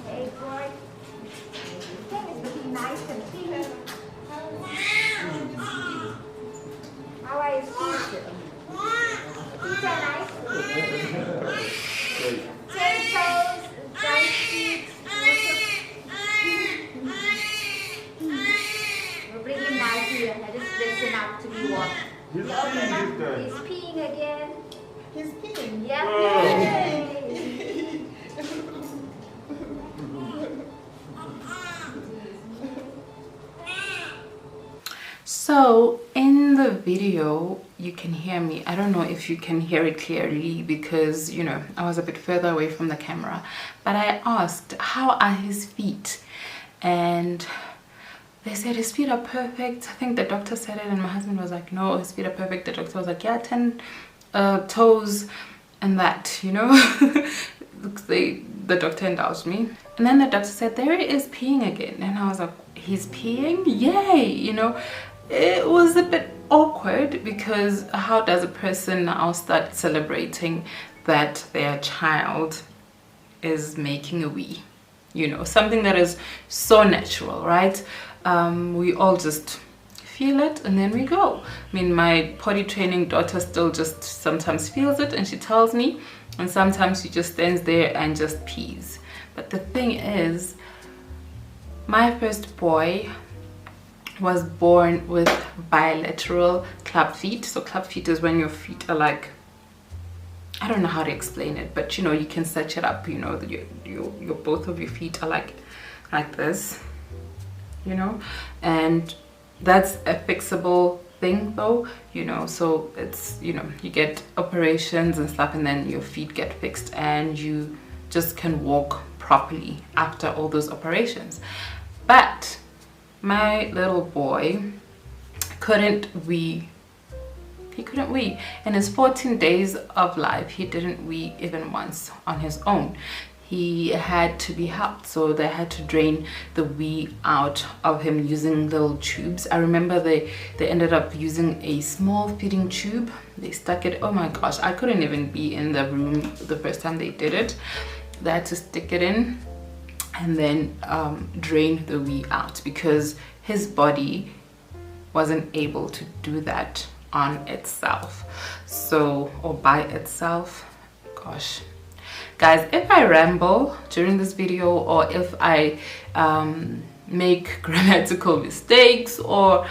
Hey boy, thing is looking nice and clean. How are you feet? Feet are nice. 10 toes, giant feet. We'll bring him now here. I just dress him up to be warm. He's He's peeing again. He's peeing. Yep. Oh. Yay. So in the video you can hear me. I don't know if you can hear it clearly because, you know, I was a bit further away from the camera, but I asked how are his feet, and they said his feet are perfect. I think the doctor said it and my husband was like, no, his feet are perfect. The doctor was like, yeah, 10 toes and that, you know. The doctor indulged me, and then the doctor said there he is peeing again, and I was like, he's peeing, yay, you know. It was a bit awkward because how does a person now start celebrating that their child is making a wee, you know, something that is so natural, right? We all just feel it and then we go. I mean, my potty training daughter still just sometimes feels it and she tells me, and sometimes she just stands there and just pees. But the thing is, my first boy was born with bilateral club feet. So club feet is when your feet are like, I don't know how to explain it, but you know, you can search it up, you know, your both of your feet are like this, you know, and that's a fixable thing though, you know. So it's, you know, you get operations and stuff and then your feet get fixed and you just can walk properly after all those operations. But my little boy couldn't wee. He couldn't wee. In his 14 days of life, he didn't wee even once on his own. He had to be helped, so they had to drain the wee out of him using little tubes. I remember they ended up using a small feeding tube. They stuck it, oh my gosh, I couldn't even be in the room the first time they did it. They had to stick it in and then drain the wee out because his body wasn't able to do that on itself, so, or by itself. Gosh guys, if I ramble during this video or if I make grammatical mistakes or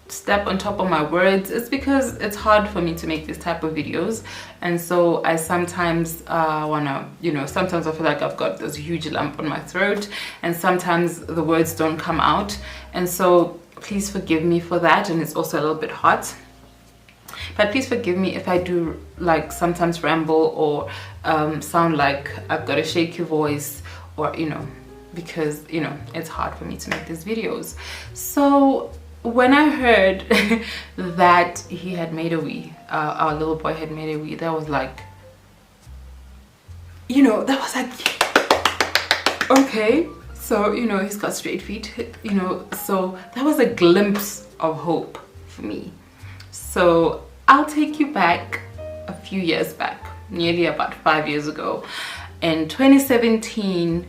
step on top of my words, it's because it's hard for me to make this type of videos, and so I sometimes wanna, you know, sometimes I feel like I've got this huge lump on my throat and sometimes the words don't come out, and so please forgive me for that. And it's also a little bit hot, but please forgive me if I do like sometimes ramble or sound like I've got a shaky voice, or, you know, because, you know, it's hard for me to make these videos. So when I heard that he had made a wee, our little boy had made a wee, that was like, you know, that was like, okay, so, you know, he's got straight feet, you know, so that was a glimpse of hope for me. So I'll take you back a few years back, nearly about 5 years ago. In 2017,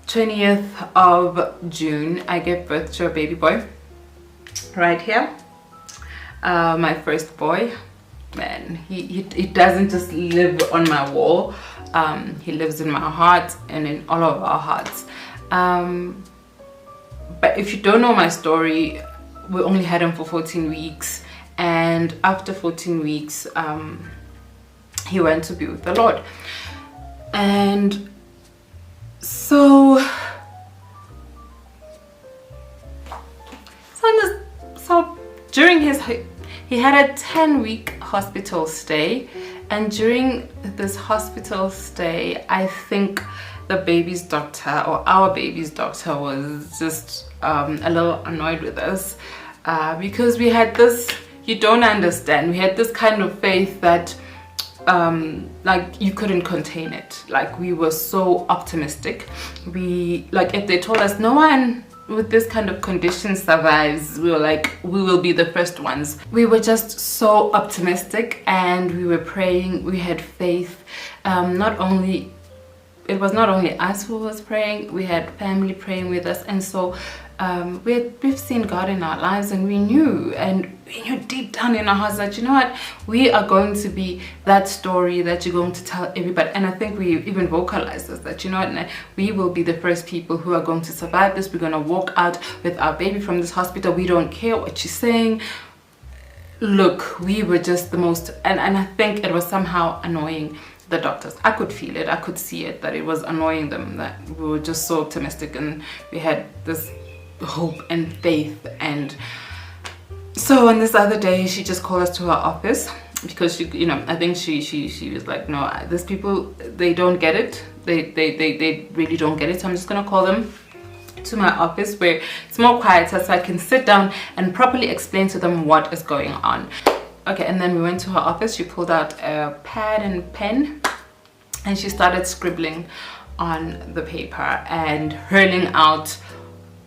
20th of June, I gave birth to a baby boy right here. My first boy. Man, he doesn't just live on my wall, he lives in my heart and in all of our hearts. But if you don't know my story, we only had him for 14 weeks, and after 14 weeks he went to be with the Lord. And so during his, he had a 10-week hospital stay, and during this hospital stay, I think the baby's doctor, or our baby's doctor, was just a little annoyed with us because we had this, you don't understand, we had this kind of faith that like you couldn't contain it. Like we were so optimistic. We, like, if they told us no one with this kind of condition survives, we were like, we will be the first ones. We were just so optimistic, and we were praying. We had faith. It was not only us who was praying, we had family praying with us, and so we've seen God in our lives, and we knew deep down in our hearts that, you know what, we are going to be that story that you're going to tell everybody. And I think we even vocalized this, that, you know what, we will be the first people who are going to survive this. We're going to walk out with our baby from this hospital. We don't care what you're saying. Look, we were just the most, and I think it was somehow annoying the doctors. I could feel it, I could see it, that it was annoying them, that we were just so optimistic and we had this hope and faith. And so on this other day, she just called us to her office, because she, you know, I think she was like, no, these people, they don't get it, they really don't get it, so I'm just gonna call them to my office where it's more quieter, so I can sit down and properly explain to them what is going on. Okay, and then we went to her office. She pulled out a pad and pen, and she started scribbling on the paper and hurling out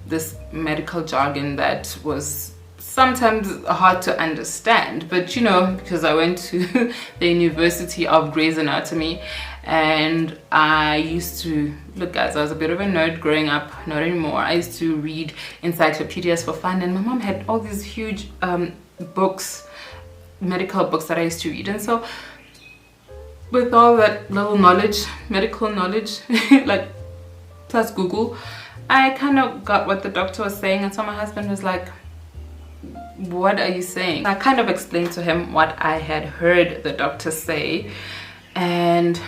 this medical jargon that was sometimes hard to understand. But, you know, because I went to the University of Grey's Anatomy, and I used to, look guys, I was a bit of a nerd growing up, not anymore. I used to read encyclopedias for fun, and my mom had all these huge books, medical books that I used to read. And so with all that little knowledge, medical knowledge, like plus Google, I kind of got what the doctor was saying. And so my husband was like, what are you saying? I kind of explained to him what I had heard the doctor say, and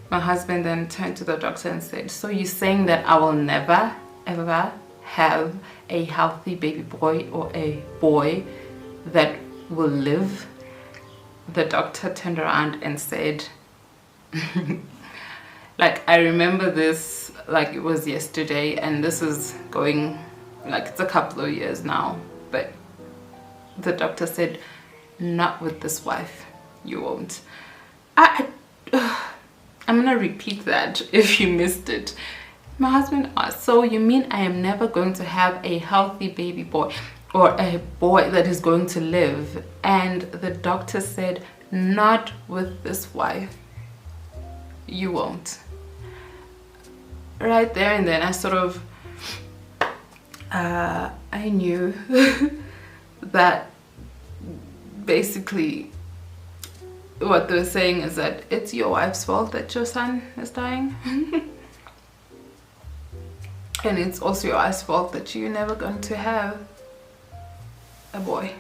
my husband then turned to the doctor and said, so you're saying that I will never ever have a healthy baby boy or a boy that will live? The doctor turned around and said, like, I remember this like it was yesterday, and this is going, like, it's a couple of years now, but the doctor said, not with this wife, you won't. I'm gonna repeat that if you missed it. My husband asked, so you mean I am never going to have a healthy baby boy, or a boy that is going to live? And the doctor said, not with this wife, you won't. Right there and then I sort of I knew that basically what they were saying is that it's your wife's fault that your son is dying. And it's also your wife's fault that you're never going to have a boy.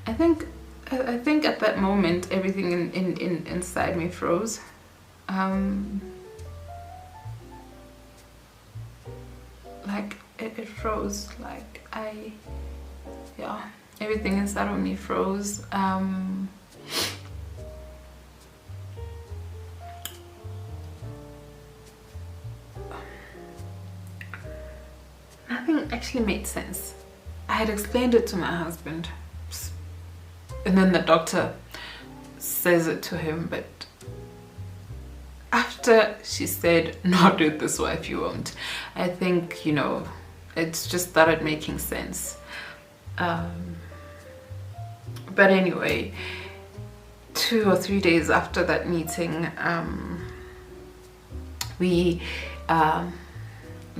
I think at that moment everything inside me froze. Like it froze. Like everything inside of me froze. Nothing actually made sense. I had explained it to my husband, and then the doctor says it to him, but after she said, not with this wife, you won't, I think, you know, it's just started making sense. But anyway, 2 or 3 days after that meeting, we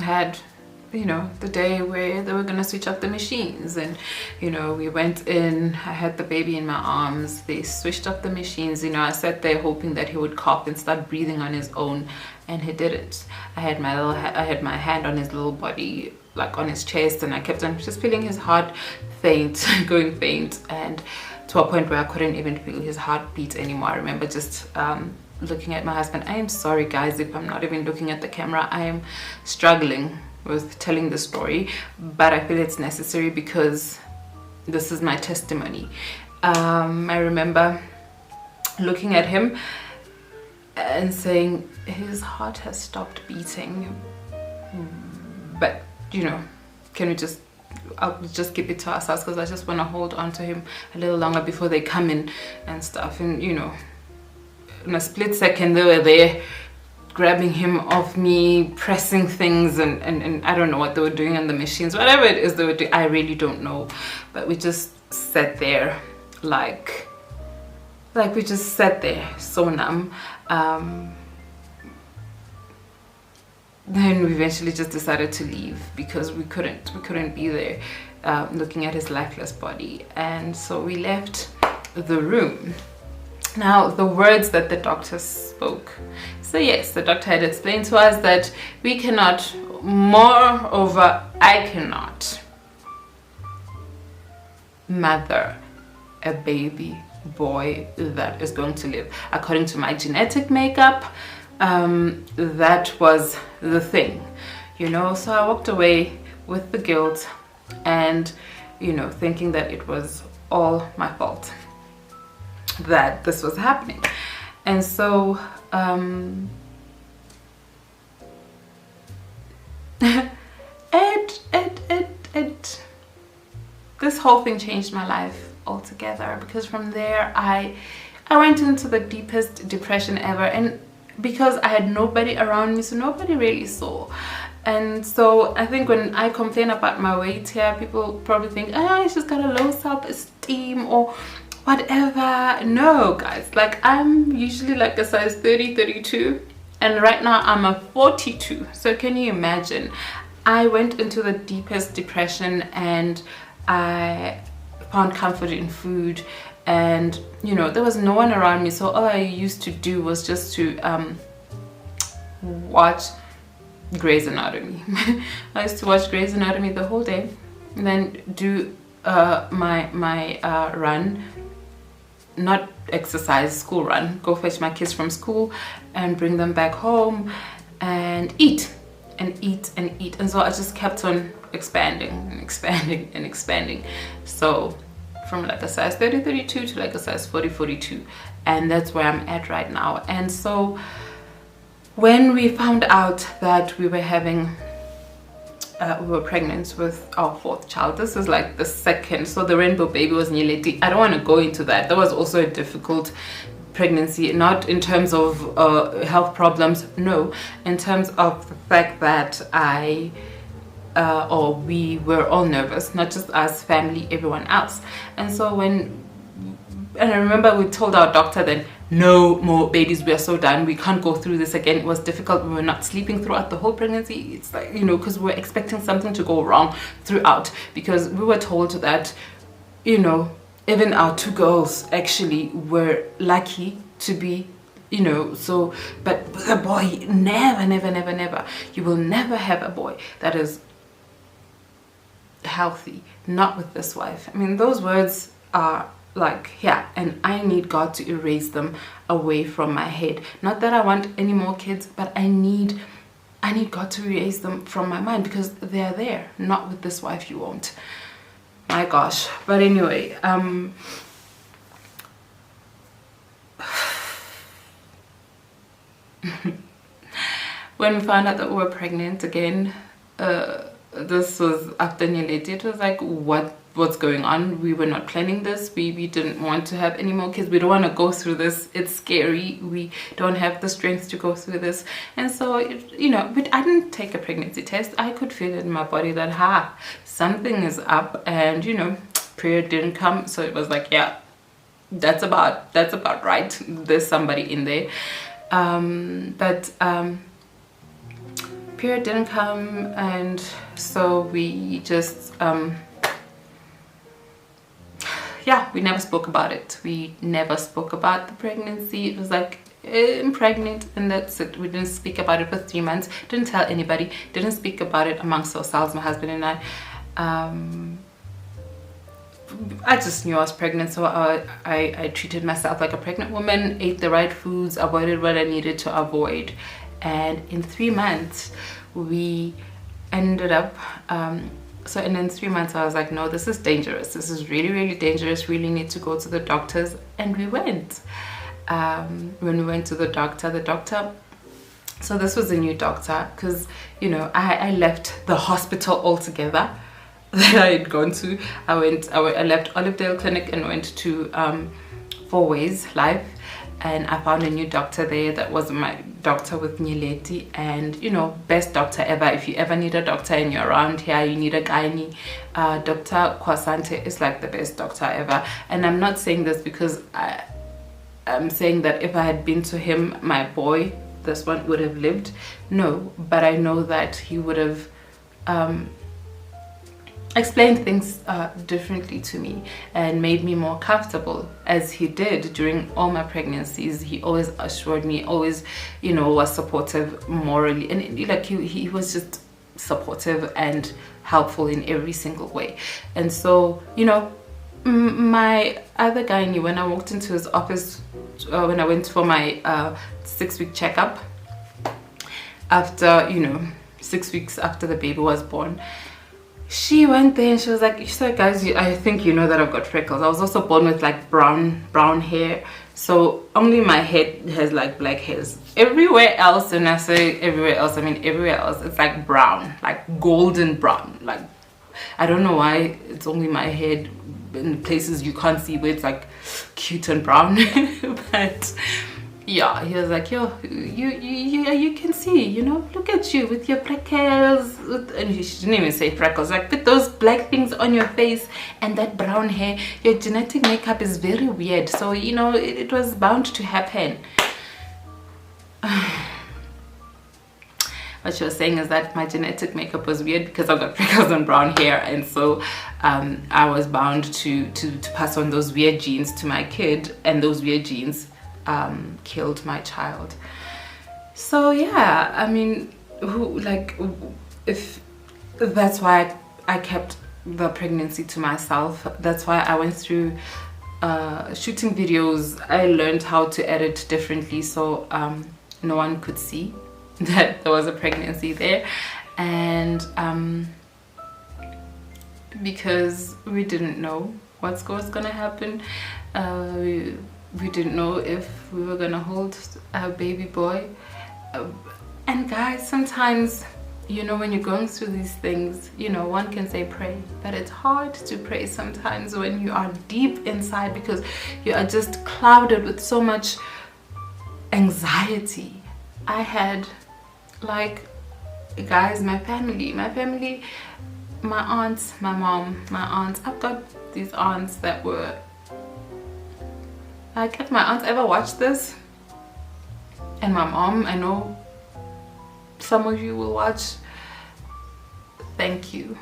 had, you know, the day where they were gonna switch up the machines, and, you know, we went in, I had the baby in my arms, they switched up the machines. You know, I sat there hoping that he would cough and start breathing on his own, and he didn't. I had my hand on his little body, like on his chest, and I kept on just feeling his heart faint, going faint, and to a point where I couldn't even feel his heartbeat anymore. I remember just looking at my husband. I am sorry guys if I'm not even looking at the camera. I am struggling with telling the story, but I feel it's necessary because this is my testimony. I remember looking at him and saying, his heart has stopped beating, but, you know, can we just I'll just keep it to ourselves because I just want to hold on to him a little longer before they come in and stuff. And you know, in a split second they were there grabbing him off me, pressing things, and I don't know what they were doing on the machines, whatever it is they were doing, I really don't know. But we just sat there like we just sat there so numb. Then we eventually just decided to leave because we couldn't be there looking at his lifeless body, and so we left the room. Now, the words that the doctor spoke. So yes, the doctor had explained to us that we cannot, moreover, I cannot mother a baby boy that is going to live. According to my genetic makeup, that was the thing, you know. So I walked away with the guilt and, you know, thinking that it was all my fault that this was happening. And so this whole thing changed my life altogether, because from there I went into the deepest depression ever, and because I had nobody around me, so nobody really saw. And so I think when I complain about my weight here, people probably think, oh, she's got a low self-esteem or whatever. No, guys, like I'm usually like a size 30, 32, and right now I'm a 42. So can you imagine? I went into the deepest depression and I found comfort in food, and you know, there was no one around me, so all I used to do was just to watch Grey's Anatomy. I used to watch Grey's Anatomy the whole day, and then do my run, not exercise, school run, go fetch my kids from school and bring them back home and eat and eat and eat. And so I just kept on expanding and expanding and expanding. So from like a size 30, 32 to like a size 40, 42, and that's where I'm at right now. And so when we found out that we were having we were pregnant with our fourth child, this is like the second, so the rainbow baby was Nyeleti. I don't want to go into that. That was also a difficult pregnancy, not in terms of health problems, no, in terms of the fact that we were all nervous, not just us, family, everyone else. And so and I remember we told our doctor then, no more babies, we are so done, we can't go through this again. It was difficult. We were not sleeping throughout the whole pregnancy. It's like, you know, because we were expecting something to go wrong throughout, because we were told that, you know, even our two girls actually were lucky to be, you know, so, but with a boy, never, never, never, never, you will never have a boy that is healthy, not with this wife. I mean, those words are like, yeah, and I need God to erase them away from my head. Not that I want any more kids, but I need God to erase them from my mind, because they're there. Not with this wife, you won't. My gosh. But anyway, when we found out that we were pregnant again, this was after Nyeleti. It was like, what's going on? We were not planning this. We didn't want to have any more kids. We don't want to go through this. It's scary. We don't have the strength to go through this. And so, you know, but I didn't take a pregnancy test. I could feel it in my body that, something is up, and, you know, period didn't come. So it was like, yeah, that's about right. There's somebody in there. Period didn't come, and so we just we never spoke about it. We never spoke about the pregnancy. It was like, I'm pregnant, and that's it. We didn't speak about it for 3 months. Didn't tell anybody. Didn't speak about it amongst ourselves, my husband and I. I just knew I was pregnant, so I treated myself like a pregnant woman, ate the right foods, avoided what I needed to avoid. And in 3 months we ended up and in 3 months I was like, no, this is dangerous. This is really, really dangerous. Really need to go to the doctors. And we went. When we went to the doctor, so this was a new doctor, because, you know, I left the hospital altogether. that I had gone to. I left Olivedale Clinic and went to Four Ways Life, and I found a new doctor there that was my doctor with Nyeleti, and you know, best doctor ever. If you ever need a doctor and you're around here, you need a gynae, Dr. Kwasante is like the best doctor ever. And I'm not saying this because I'm saying that if I had been to him, my boy, this one, would have lived. No, but I know that he would have explained things differently to me and made me more comfortable, as he did during all my pregnancies. He always assured me, always, you know, was supportive morally, and like he was just supportive and helpful in every single way. And so, you know, my other gynae, when I walked into his office when I went for my 6-week checkup, after, you know, 6 weeks after the baby was born, she went there and she was like, so guys, I think you know that I've got freckles. I was also born with like brown hair, so only my head has like black hairs. Everywhere else, and I say everywhere else, I mean everywhere else, it's like brown, like golden brown. Like, I don't know why it's only my head in places you can't see where it's like cute and brown. But yeah, he was like, yo, you can see, you know, look at you with your freckles, and she didn't even say freckles, like with those black things on your face and that brown hair, your genetic makeup is very weird, so you know, it was bound to happen. What she was saying is that my genetic makeup was weird because I've got freckles and brown hair, and so I was bound to pass on those weird genes to my kid, and those weird genes killed my child. So yeah, I mean, if that's why I kept the pregnancy to myself. That's why I went through shooting videos. I learned how to edit differently, so no one could see that there was a pregnancy there. And because we didn't know what's gonna happen, we didn't know if we were gonna hold a baby boy. And guys, sometimes, you know, when you're going through these things, you know, one can say pray, but it's hard to pray sometimes when you are deep inside, because you are just clouded with so much anxiety. I had, like, guys, my family, my aunts, my mom, my aunts, I've got these aunts that were like, if my aunts ever watch this, and my mom, I know some of you will watch, thank you.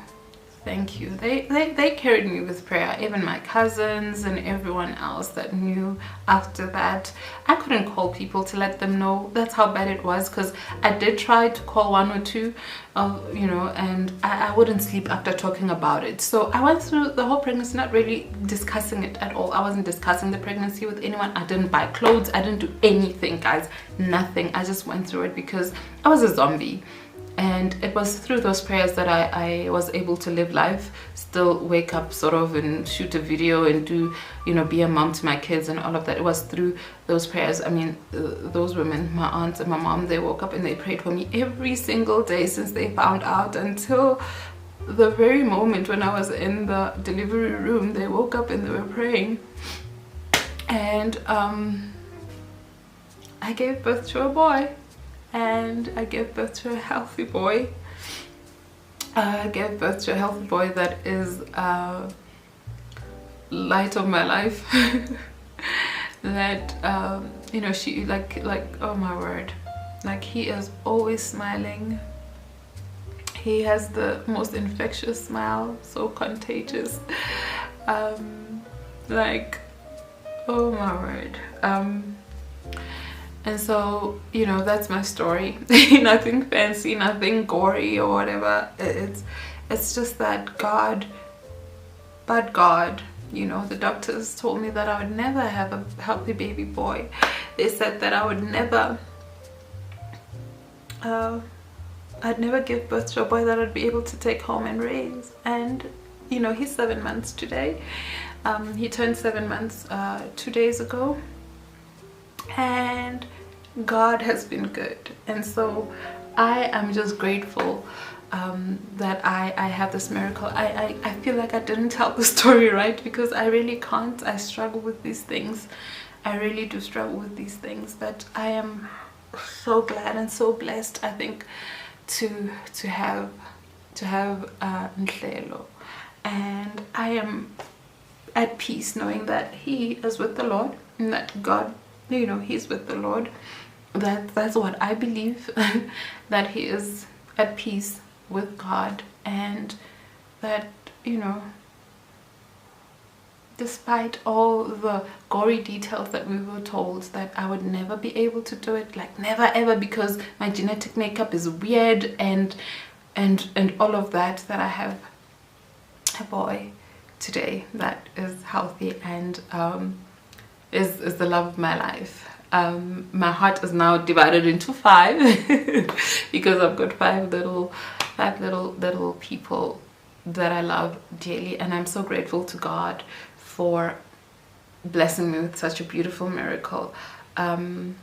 They carried me with prayer. Even my cousins and everyone else that knew after that. I couldn't call people to let them know. That's how bad it was, because I did try to call one or two, you know, and I wouldn't sleep after talking about it. So I went through the whole pregnancy not really discussing it at all. I wasn't discussing the pregnancy with anyone. I didn't buy clothes. I didn't do anything, guys. Nothing. I just went through it because I was a zombie. And it was through those prayers that I was able to live life, still wake up sort of and shoot a video and do, you know, be a mom to my kids and all of that. It was through those prayers. I mean, those women, my aunts and my mom, they woke up and they prayed for me every single day since they found out until the very moment when I was in the delivery room. They woke up and they were praying. And I gave birth to a boy. And I gave birth to a healthy boy. I gave birth to a healthy boy that is light of my life. That you know, she like oh my word, like, he is always smiling. He has the most infectious smile, so contagious. Like, oh my word. And so, you know, that's my story. Nothing fancy, nothing gory or whatever. It's just that God, you know, the doctors told me that I would never have a healthy baby boy. They said that I would never, I'd never give birth to a boy that I'd be able to take home and raise. And, you know, he's 7 months today. He turned 7 months 2 days ago. And God has been good, and so I am just grateful that I have this miracle. I feel like I didn't tell the story right, because I really can't. I struggle with these things. I really do struggle with these things, but I am so glad and so blessed, I think, to have Nhlelo, and I am at peace knowing that he is with the Lord, and that God, you know, he's with the Lord. That's what I believe, that he is at peace with God, and that, you know, despite all the gory details that we were told that I would never be able to do it, like never ever, because my genetic makeup is weird and all of that, that I have a boy today that is healthy and is the love of my life. My heart is now divided into 5 because I've got 5 little people that I love dearly, and I'm so grateful to God for blessing me with such a beautiful miracle. And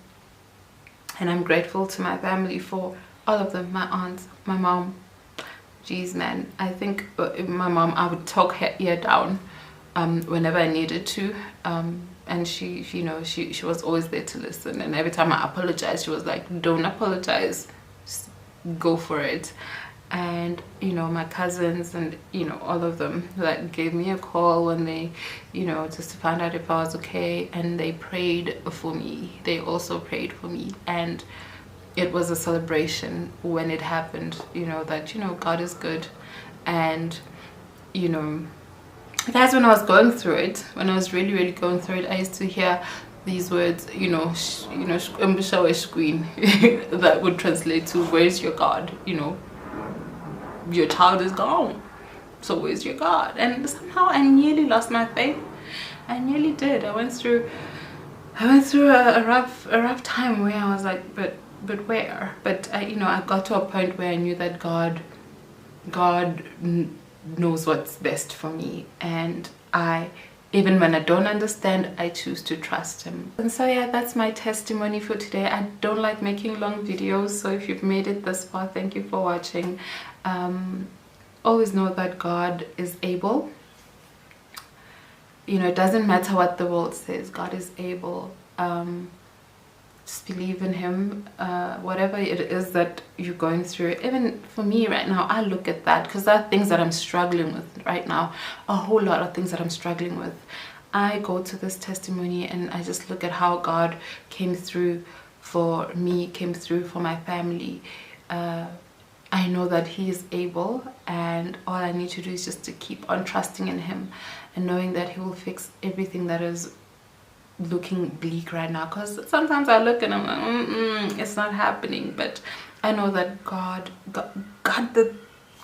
I'm grateful to my family for all of them, my aunts, my mom. Geez, man, I think my mom, I would talk her ear down whenever I needed to, and she you know, she was always there to listen, and every time I apologized, she was like, don't apologize, just go for it. And you know, my cousins and, you know, all of them that gave me a call when they, you know, just to find out if I was okay, and they prayed for me. They also prayed for me, and it was a celebration when it happened, you know, that, you know, God is good. And you know, that's when I was going through it, when I was really going through it, I used to hear these words, you know, queen, that would translate to, where's your God? You know, your child is gone, so where's your God? And somehow I nearly lost my faith. I nearly did. I went through a rough time where I was like, but where? But I, you know, I got to a point where I knew that God knows what's best for me, and even when I don't understand, I choose to trust him. And so yeah, that's my testimony for today. I don't like making long videos, so if you've made it this far, thank you for watching. Always know that God is able. You know, it doesn't matter what the world says, God is able. Just believe in him. Whatever it is that you're going through, even for me right now, I look at that, because there are things that I'm struggling with right now, a whole lot of things that I'm struggling with. I go to this testimony and I just look at how God came through for me, came through for my family. I know that he is able, and all I need to do is just to keep on trusting in him and knowing that he will fix everything that is looking bleak right now. Because sometimes I look and I'm like, it's not happening, but I know that God did,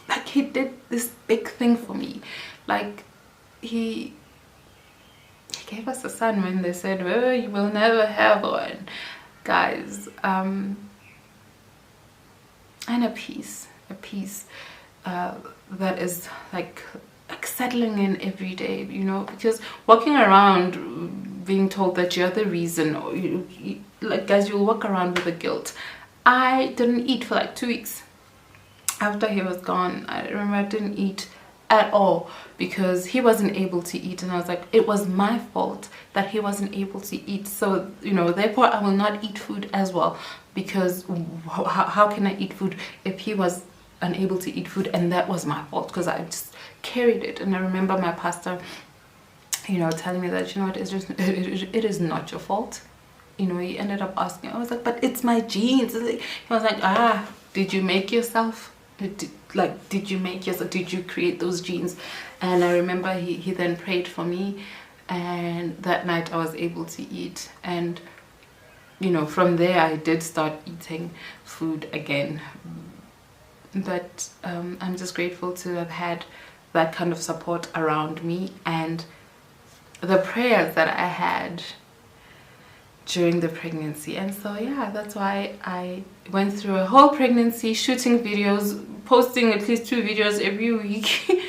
like, he did this big thing for me. Like, he gave us a son when they said, oh, you will never have one, guys. And a peace that is like settling in every day, you know, because walking around being told that you're the reason, or like, guys, you'll walk around with the guilt. I didn't eat for like 2 weeks after he was gone. I remember I didn't eat at all because he wasn't able to eat, and I was like, it was my fault that he wasn't able to eat, so, you know, therefore I will not eat food as well, because how can I eat food if he was unable to eat food? And that was my fault, because I just carried it. And I remember my pastor, you know, telling me that, you know what, it is not your fault. You know, he ended up asking, I was like, but it's my genes. He was like, did you make yourself? Did you make yourself? Did you create those genes? And I remember he then prayed for me, and that night I was able to eat. And you know, from there I did start eating food again. But I'm just grateful to have had that kind of support around me, and the prayers that I had during the pregnancy. And so yeah, that's why I went through a whole pregnancy shooting videos, posting at least 2 videos every week.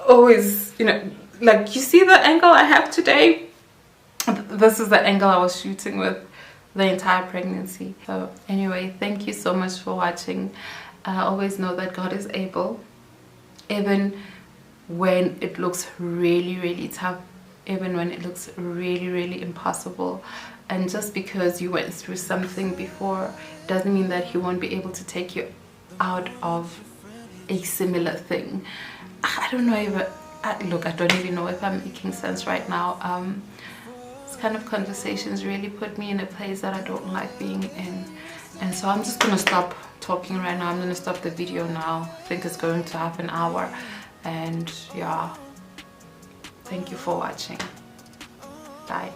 Always, you know, like, you see the angle I have today? This is the angle I was shooting with the entire pregnancy. So anyway, thank you so much for watching. I always know that God is able, even when it looks really, really tough, even when it looks really, really impossible. And just because you went through something before doesn't mean that He won't be able to take you out of a similar thing. I don't know if look, I don't even know if I'm making sense right now. This kind of conversations really put me in a place that I don't like being in, and so I'm just gonna stop talking right now. I'm gonna stop the video now. I think it's going to half an hour, and yeah, thank you for watching. Bye.